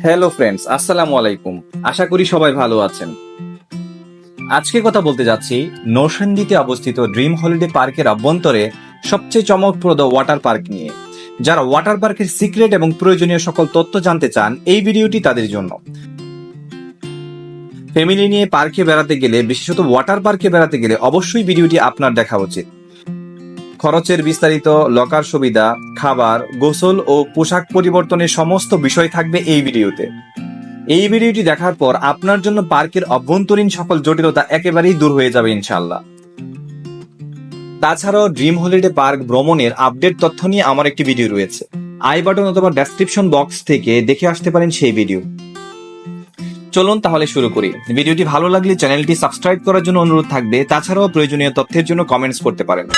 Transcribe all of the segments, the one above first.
Hello friends, আসসালামু আলাইকুম। আশা করি সবাই ভালো আছেন। আজকে কথা বলতে যাচ্ছি নরসিংদীতে অবস্থিত ড্রিম হলিডে পার্কের অভ্যন্তরে সবচেয়ে চমকপ্রদ ওয়াটার পার্ক নিয়ে। যারা ওয়াটার পার্কের সিক্রেট এবং প্রয়োজনীয় সকল তথ্য জানতে চান, এই ভিডিওটি তাদের জন্য। ফ্যামিলি নিয়ে পার্কে বেড়াতে গেলে, বিশেষত ওয়াটার পার্কে বেড়াতে গেলে অবশ্যই ভিডিওটি আপনার দেখা উচিত। খরচের বিস্তারিত, লকার সুবিধা, খাবার, গোসল ও পোশাক পরিবর্তনের সমস্ত বিষয় থাকবে এই ভিডিওতে। এই ভিডিওটি দেখার পর আপনার জন্য পার্কের অভ্যন্তরীণ সকল জটিলতা একেবারেই দূর হয়ে যাবে ইনশাআল্লাহ। তাছাড়াও ড্রিম হলিডে পার্ক ভ্রমণের আপডেট তথ্য নিয়ে আমার একটি ভিডিও রয়েছে। আই বাটন অথবা ডেসক্রিপশন বক্স থেকে দেখে আসতে পারেন সেই ভিডিও। চলুন তাহলে শুরু করি। ভিডিওটি ভালো লাগলে চ্যানেলটি সাবস্ক্রাইব করার জন্য অনুরোধ থাকবে। তাছাড়াও প্রয়োজনীয় তথ্যের জন্য কমেন্টস করতে পারেন।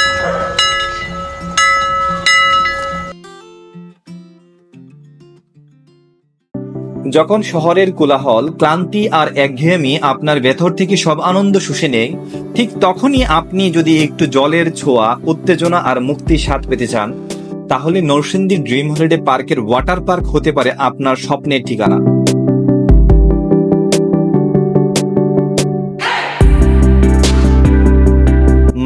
যখন শহরের কোলাহল, ক্লান্তি আর একঘেয়েমি আপনার ভেতর থেকে সব আনন্দ শুষে নেয়, ঠিক তখনই আপনি যদি একটু জলের ছোঁয়া, উত্তেজনা আর মুক্তির স্বাদ পেতে চান, তাহলে নরসিংদী ড্রিম হলিডে পার্কের ওয়াটার পার্ক হতে পারে আপনার স্বপ্নের ঠিকানা।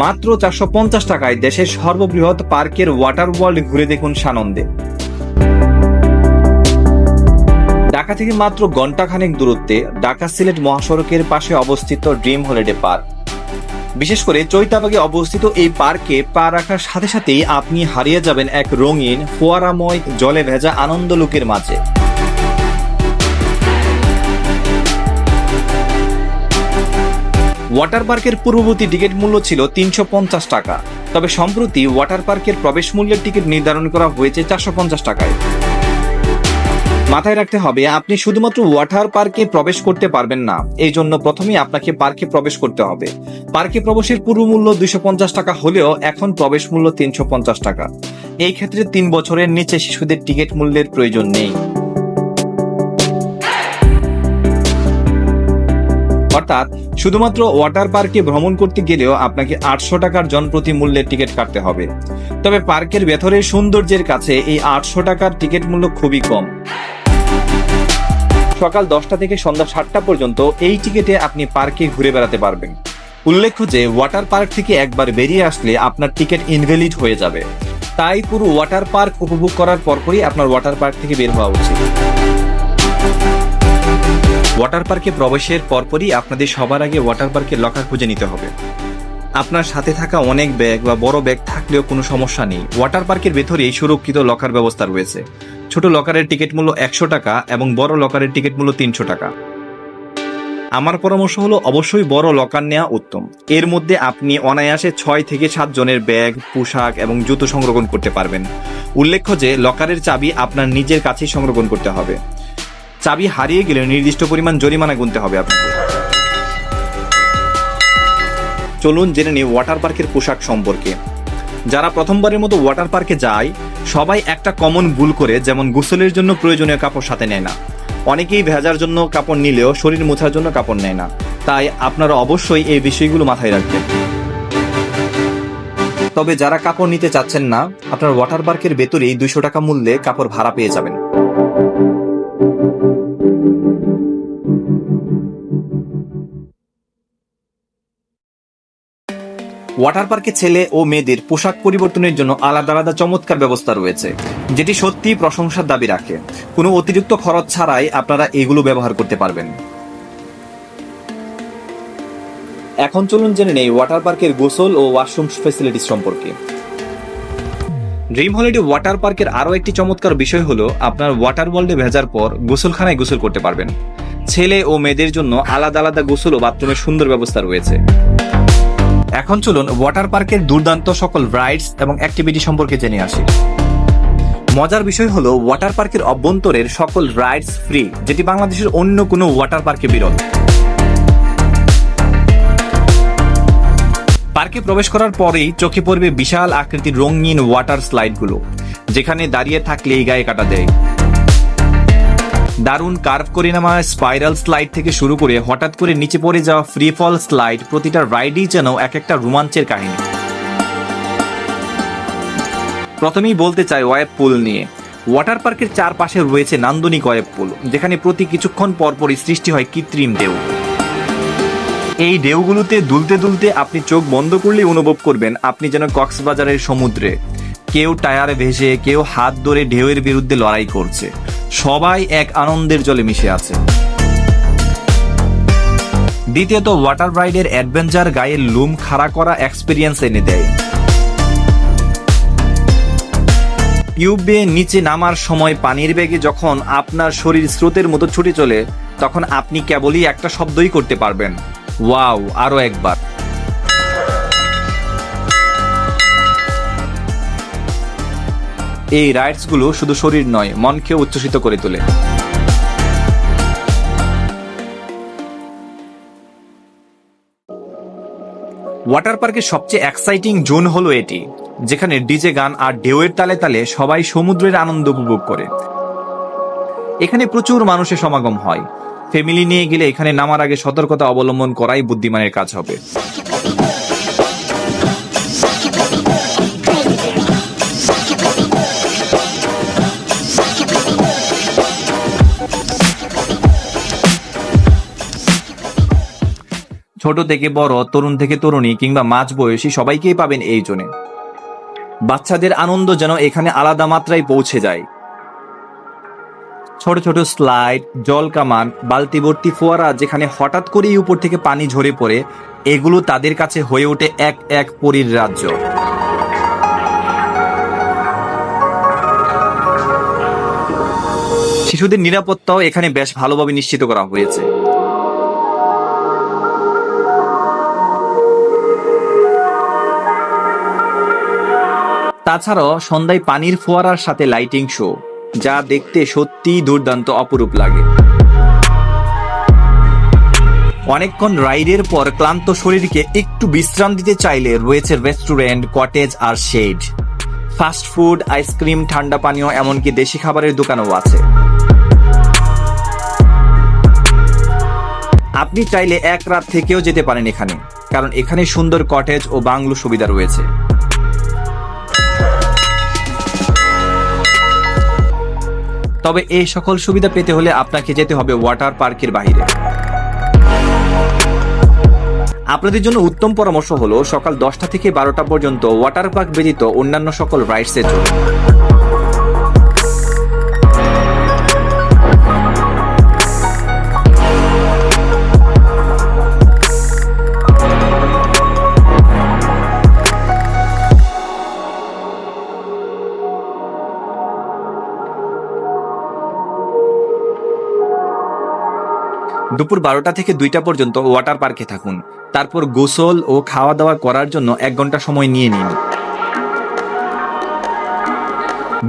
মাত্র 450 টাকায় দেশের সর্ববৃহৎ পার্কের ওয়াটার ওয়ার্ল্ড ঘুরে দেখুন সানন্দে। ঢাকা থেকে মাত্র ঘন্টাখানেক দূরত্বে ঢাকা সিলেট মহাসড়কের পাশে অবস্থিত ড্রিম হলিডে পার্ক। বিশেষ করে চৈতাবাগে অবস্থিত এই পার্কে পা রাখার সাথে সাথেই আপনি হারিয়ে যাবেন এক রঙিন, ফোয়ারাময়, জলে ভেজা আনন্দ লোকের মাঝে। ওয়াটার পার্কের পূর্ববর্তী টিকিট মূল্য ছিল 350 টাকা, তবে সম্প্রতি ওয়াটার পার্কের প্রবেশ মূল্যের টিকিট নির্ধারণ করা হয়েছে 450 টাকায়। মাথায় রাখতে হবে, আপনি শুধুমাত্র ওয়াটার পার্কে প্রবেশ করতে পারবেন না। এই জন্য প্রথমেই আপনাকে পার্কে প্রবেশ করতে হবে। পার্কে প্রবেশের পূর্ব মূল্য 250 টাকা হলেও এখন প্রবেশ মূল্য 350 টাকা। এই ক্ষেত্রে 3 বছরের নিচে শিশুদের টিকিট মূল্যের প্রয়োজন নেই। অর্থাৎ শুধুমাত্র ওয়াটার পার্কে ভ্রমণ করতে গেলেও আপনাকে 800 টাকার জনপ্রতি মূল্যের টিকিট কাটতে হবে। তবে পার্কের ভেতরের সৌন্দর্যের কাছে এই 800 টাকার টিকিট মূল্য খুবই কম। সকাল 10টা থেকে সন্ধ্যা 7টা পর্যন্ত এই টিকিটে আপনি পার্কে ঘুরে বেড়াতে পারবেন। উল্লেখ্য যে ওয়াটার পার্ক থেকে একবার বেরিয়ে আসলে আপনার টিকিট ইনভ্যালিড হয়ে যাবে। তাই পুরো ওয়াটার পার্ক উপভোগ করার পরপরই আপনার ওয়াটার পার্ক থেকে বের হওয়া উচিত। ওয়াটার পার্কে প্রবেশের পরপরই আপনাদের সবার আগে ওয়াটার পার্কের লকার খুঁজে নিতে হবে। আপনার সাথে থাকা অনেক ব্যাগ বা বড় ব্যাগ থাকলেও কোনো সমস্যা নেই। ওয়াটার পার্কের ভেতরেই সুরক্ষিত লকার ব্যবস্থা রয়েছে। ছোট লকারের টিকিট মূল্য 100 টাকা এবং বড় লকারের টিকিট মূল্য 300 টাকা। আমার পরামর্শ হলো অবশ্যই বড় লকার নেওয়া উত্তম। এর মধ্যে আপনি অনায়াসে 6 থেকে 7 জনের ব্যাগ, পোশাক এবং জুতো সংরক্ষণ করতে পারবেন। উল্লেখ্য যে লকারের চাবি আপনার নিজের কাছেই সংরক্ষণ করতে হবে। চাবি হারিয়ে গেলে নির্দিষ্ট পরিমাণ জরিমানা গুনতে হবে আপনাকে। চলুন জেনে নিই ওয়াটার পার্কের পোশাক সম্পর্কে। যারা প্রথমবারের মতো ওয়াটার পার্কে যায়, সবাই একটা কমন ভুল করে, যেমন গোসলের জন্য প্রয়োজনীয় কাপড় সাথে নেয় না। অনেকেই ভেজার জন্য কাপড় নিলেও শরীর মোছার জন্য কাপড় নেয় না। তাই আপনারা অবশ্যই এই বিষয়গুলো মাথায় রাখবেন। তবে যারা কাপড় নিতে চাচ্ছেন না, আপনার ওয়াটার পার্কের ভেতরেই 200 টাকা মূল্যে কাপড় ভাড়া পেয়ে যাবেন। ওয়াটার পার্কে ছেলে ও মেয়েদের পোশাক পরিবর্তনের জন্য আলাদা আলাদা চমৎকার ব্যবস্থা রয়েছে, যেটি সত্যি প্রশংসার দাবি রাখে। কোনো অতিরিক্ত খরচ ছাড়াই আপনারা এগুলো ব্যবহার করতে পারবেন। এখন চলুন জেনে নেই ওয়াটার পার্কের গোসল ও ওয়াশরুম ফ্যাসিলিটিস সম্পর্কে। ড্রিম হলিডে ওয়াটার পার্কের আরও একটি চমৎকার বিষয় হলো, আপনার ওয়াটার ওয়ার্ল্ডে ভেজার পর গোসলখানায় গোসল করতে পারবেন। ছেলে ও মেয়েদের জন্য আলাদা আলাদা গোসল ও বাথরুমের সুন্দর ব্যবস্থা রয়েছে। এখন চলুন ওয়াটার পার্কের দুর্দান্ত সকল রাইডস এবং অ্যাক্টিভিটি সম্পর্কে জেনে আসি। মজার বিষয় হলো, ওয়াটার পার্কের অভ্যন্তরের সকল রাইডস ফ্রি, যেটি বাংলাদেশের অন্য কোনো ওয়াটার পার্কে বিরল। পার্কে প্রবেশ করার পরেই চোখে পড়বে বিশাল আকৃতির রঙিন ওয়াটার স্লাইডগুলো, যেখানে দাঁড়িয়ে থাকলেই গায়ে কাটা দেয়। দারুণ কার্ভ করে নামা স্পাইরাল স্লাইড থেকে শুরু করে হঠাৎ করে নিচে পড়ে যাওয়া ফ্রি ফল স্লাইড, প্রতিটা রাইডই যেন এক একটা রোমাঞ্চের কাহিনী। প্রথমেই বলতে চাই ওয়েব পুল নিয়ে। ওয়াটার পার্কের চারপাশে রয়েছে নান্দনিক ওয়েব পুল, যেখানে প্রতি কিছুক্ষণ পরপরই সৃষ্টি হয় কৃত্রিম ঢেউ। এই ঢেউগুলোতে দুলতে দুলতে আপনি চোখ বন্ধ করলেই অনুভব করবেন আপনি যেন কক্সবাজারের সমুদ্রে। কেউ টায়ারে ভেসে, কেউ হাত ধরে ঢেউয়ের বিরুদ্ধে লড়াই করছে, সবাই এক আনন্দের জলে মিশে আছে। দ্বিতীয়ত, ওয়াটার রাইডের অ্যাডভেঞ্চার গায়ের লুম খাড়া করা এক্সপিরিয়েন্স এনে দেয়। টিউব বেয়ে নিচে নামার সময় পানির বেগে যখন আপনার শরীর স্রোতের মতো ছুটে চলে, তখন আপনি কেবলই একটা শব্দই করতে পারবেন, ওয়াও, আরো একবার। এই রাইডসগুলো শুধু শরীর নয়, মনকে উচ্ছ্বসিত করে তোলে। ওয়াটার পার্কের সবচেয়ে এক্সাইটিং জোন হলো এটি, যেখানে ডিজে গান আর ঢেউয়ের তালে তালে সবাই সমুদ্রের আনন্দ উপভোগ করে। এখানে প্রচুর মানুষের সমাগম হয়। ফ্যামিলি নিয়ে গেলে এখানে নামার আগে সতর্কতা অবলম্বন করাই বুদ্ধিমানের কাজ হবে। ছোট থেকে বড়, তরুণ থেকে তরুণী কিংবা মাঝ বয়সী সবাইকেই পাবেন এই জোনে। বাচ্চাদের আনন্দ যেন এখানে আলাদা মাত্রায় পৌঁছে যায়। ছোট ছোট স্লাইড, জল কামান, বালতি ভর্তি ফোয়ারা যেখানে হঠাৎ করেই উপর থেকে পানি ঝরে পড়ে, এগুলো তাদের কাছে হয়ে ওঠে এক এক পরীর রাজ্য। শিশুদের নিরাপত্তাও এখানে বেশ ভালোভাবে নিশ্চিত করা হয়েছে। তাছাড়াও সন্ধ্যায় পানির ফোয়ারার সাথে লাইটিং শো, যা দেখতে সত্যিই দুর্দান্ত অপরূপ লাগে। অনেকক্ষণ রাইডের পর ক্লান্ত শরীরকে একটু বিশ্রাম দিতে চাইলে রয়েছে রেস্টুরেন্ট, কটেজ আর শেড। ফাস্ট ফুড, আইসক্রিম, ঠান্ডা পানীয়, এমনকি দেশি খাবারের দোকানও আছে। আপনি চাইলে এক রাত থেকেও যেতে পারেন এখানে, কারণ এখানে সুন্দর কটেজ ও বাংলো সুবিধা রয়েছে। তবে এই সকল সুবিধা পেতে হলে আপনাকে যেতে হবে ওয়াটার পার্কের বাইরে। আপনাদের জন্য উত্তম পরামর্শ হলো সকাল 10টা থেকে 12টা পর্যন্ত ওয়াটার পার্ক ব্যতীত অন্যান্য সকল রাইডসে চলুন। দুপুর 12টা থেকে 2টা পর্যন্ত ওয়াটার পার্কে থাকুন। তারপর গোসল ও খাওয়া দাওয়া করার জন্য 1 ঘন্টা সময় নিয়ে নিন।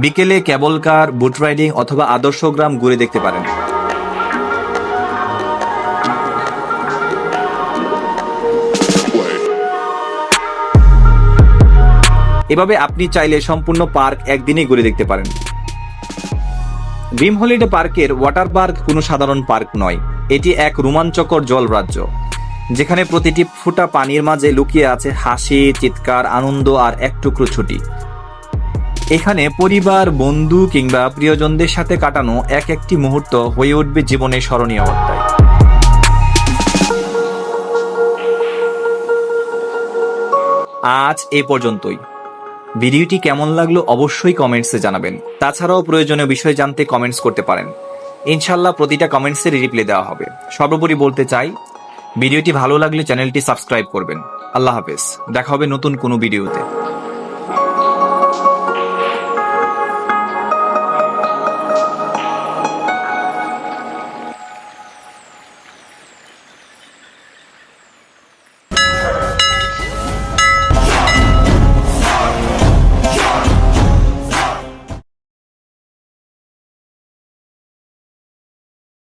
বিকেলে কেবল কার, বুট রাইডিং অথবা আদর্শ গ্রাম ঘুরে দেখতে পারেন। এভাবে আপনি চাইলে সম্পূর্ণ পার্ক একদিনে ঘুরে দেখতে পারেন। ড্রিম হলিডে পার্কের ওয়াটার পার্ক কোনো সাধারণ পার্ক নয়, এটি এক রোমাঞ্চকর জলরাজ্য, যেখানে প্রতিটি ফোঁটা পানির মাঝে লুকিয়ে আছে হাসি, চিৎকার, আনন্দ আর এক টুকরো ছুটি। এখানে পরিবার, বন্ধু কিংবা প্রিয়জনদের সাথে কাটানো এক একটি মুহূর্ত হয়ে উঠবে জীবনের স্মরণীয় অধ্যায়। আজ এ পর্যন্তই। ভিডিওটি কেমন লাগলো অবশ্যই কমেন্টসে জানাবেন। তাছাড়াও প্রয়োজনীয় বিষয় জানতে কমেন্টস করতে পারেন। ইনশাল্লাহ প্রতিটা কমেন্টসের রিপ্লাই দেওয়া হবে। সর্বোপরি বলতে চাই, ভিডিওটি ভালো লাগলে চ্যানেলটি সাবস্ক্রাইব করবেন। আল্লাহ হাফেজ, দেখা হবে নতুন কোনো ভিডিওতে।